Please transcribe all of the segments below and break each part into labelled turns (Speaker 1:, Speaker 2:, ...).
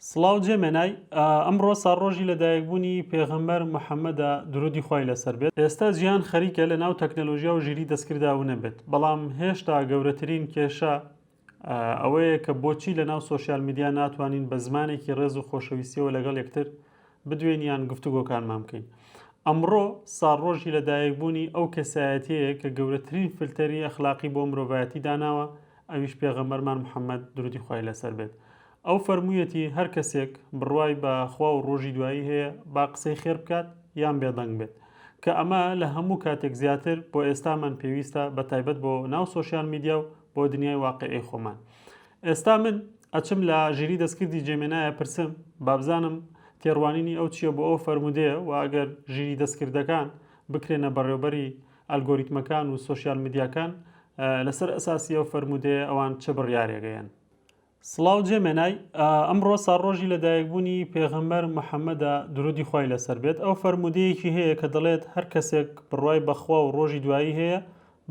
Speaker 1: سڵاو جێمێنای ئەمڕۆ ساڕۆژی لەدایکبوونی پێغەمبەر محەممەدە درودی خۆی لەسەر بێت. ئێستا ژیان خەریکە لە ناو تەکنەلۆژیا و ژیری دەستکرداو نەبێت، بەڵام هێشتا گەورەترین کێشە ئەوەیە کە بۆچی لە ناو سۆشیال میدیا ناتوانین بە زمانێکی ڕێز و خۆشەویستیەوە لەگەڵ یەکتر بدوێنیان گفتوگۆکانمان بکەین. ئەمڕۆ ساڕۆژی لەدایکبوونی ئەو کەسایەتەیە کە گەورەترین فلتەری ئەخلاقی بۆ مرۆڤایەتی داناوە، ئەویش پێغەمبەرمان محەممەد درودی خۆی لەسەر بێت. ئەو فەرموویەتی هەر کەسێک بڕوای بە خوا و ڕۆژی دوایی هەیە با قسەی خێر بکات یان بێدەنگ بێت، کە ئەمە لە هەموو کاتێک زیاتر بۆ ئێستامان پێویستە، بە تایبەت بۆ ناو سۆشیال میدیا و بۆ دنیای واقعی خۆمان. ئێستا من ئەچم لە ژیری دەستکردی جێمێنایە پرسم بابزانم تێڕوانینی ئەو چییە بۆ ئەو فەرمودەیە و ئەگەر ژیری دەستکردەکان بکرێنە بەڕێوەبەری ئەلگۆریتمەکان و سۆشیال میدیاکان لەسەر ئەساسی ئەو فەرمودەیە ئەوان چه بڕیارێگەیەن. سڵاو جێمێنای، ئەمڕۆ ساڕۆژی لەدایکبوونی پێغەمبەر محەممەدە درودی خۆی لەسەر بێت. ئەو فەرمودەیەکی هەیە کە دەڵێت هەر کەسێک بڕوای بەخوا و ڕۆژی دوایی هەیە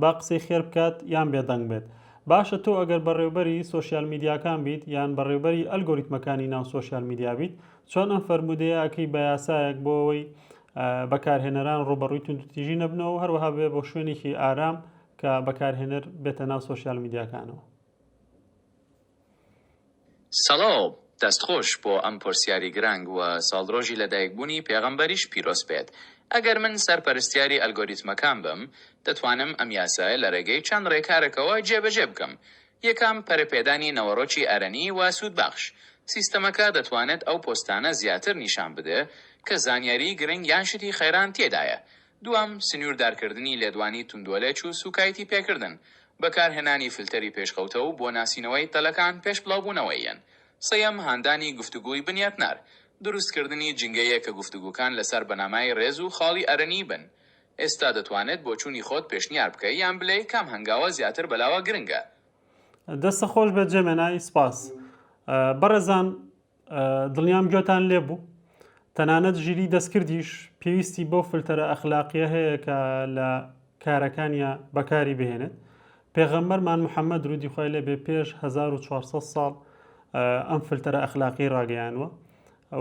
Speaker 1: با قسەی خێر بکات یان بێدەنگ بێت. باشە تۆ ئەگەر بەڕێوەبەری سۆشیال میدیاکان بیت یان بەڕێوەبەری ئەلگۆریتمەکانی ناو سۆشیال میدیا بیت، چۆن ئەم فەرمودەیە ئەکەی بە یاسایەک بۆ ئەوەی بەکارهێنەران ڕوبەڕووی توندوتیژی نەبنەوە و هەروەها بێ بۆ شوێنێکی ئارام کە بەکارهێنەر بێتە ناو سۆشیال میدیاکانەوە.
Speaker 2: سەڵاو، دەستخۆش بۆ ئەم پرسیاری گرنگ و ساڵڕۆژی لەدایکبوونی پێغەمبەریش پیرۆز بێت. ئەگەر من سەرپەرستیاری ئەلگۆریتمەکان بم، دەتوانم ئەم یاسایە لە ڕێگەی چەند ڕێکارێکەوە جێبەجێ بکەم. یەکەم پەرەپێدانی نەوەڕۆکی ئەرەنی و سوودبەخش. سیستەمەکە دەتوانێت ئەو پۆستانە زیاتر نیشان بدە کە زانیاری گرنگ یان شتی خەیران تێدایە. دووەم، سنووردارکردنی لێدوانی توندۆلێک و سوکایەتی پێکردن. بەکارهێنانی فلتەری پێشخەوتە و بۆ ناسینەوەی تەلەکان پێش بڵاوبوونەوەیەن. سەیەم، هاندانی گفتوگوی بنیاتنار. دروستکردنی جنگەیە کە گفتوگوکان لەسەر بەنامای ڕێز و خاڵی ئەرەنی بن. ئێستا دەتوانێت بۆ چوونی خۆت پێشنیار بکەی یان بڵێ کام هەنگاوە زیاتر بەلاوە گرنگە.
Speaker 1: دەستە خۆش بێت جێمێنای، سپاس. بەڕێزان، دڵنیام گوێتان لێبوو. تەنانەت ژیری دەستکردیش پێویستی بۆ فلتەرە ئەخلاقیە هەیە کە لە کارەکانیە بەکاری بهێنێت. پێغەمبەرمان محەممەد درودی خۆی لێبێ پێش 1400 ساڵ ئەم فلتەرە ئەخلاقی ڕاگەیانوە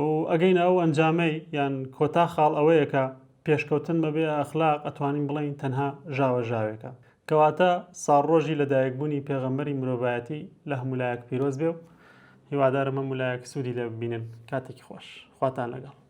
Speaker 1: و ئەگەینە ئەو ئەنجامەی یان کۆتا خاڵ ئەوەیە کە پێشکەوتن بەبێ ئەخلاق ئەتوانین بڵین تەنها ژاوە ژاوێکە. کەواتە ساڕۆژی لەدایکبوونی پێغەمبەری مرۆڤایەتی لە هەموو لایەک پیرۆز بێ و هیوادارم هەموو لایەک سوودی لێ ببینن. کاتێکی خۆش، خواتان لەگەڵ.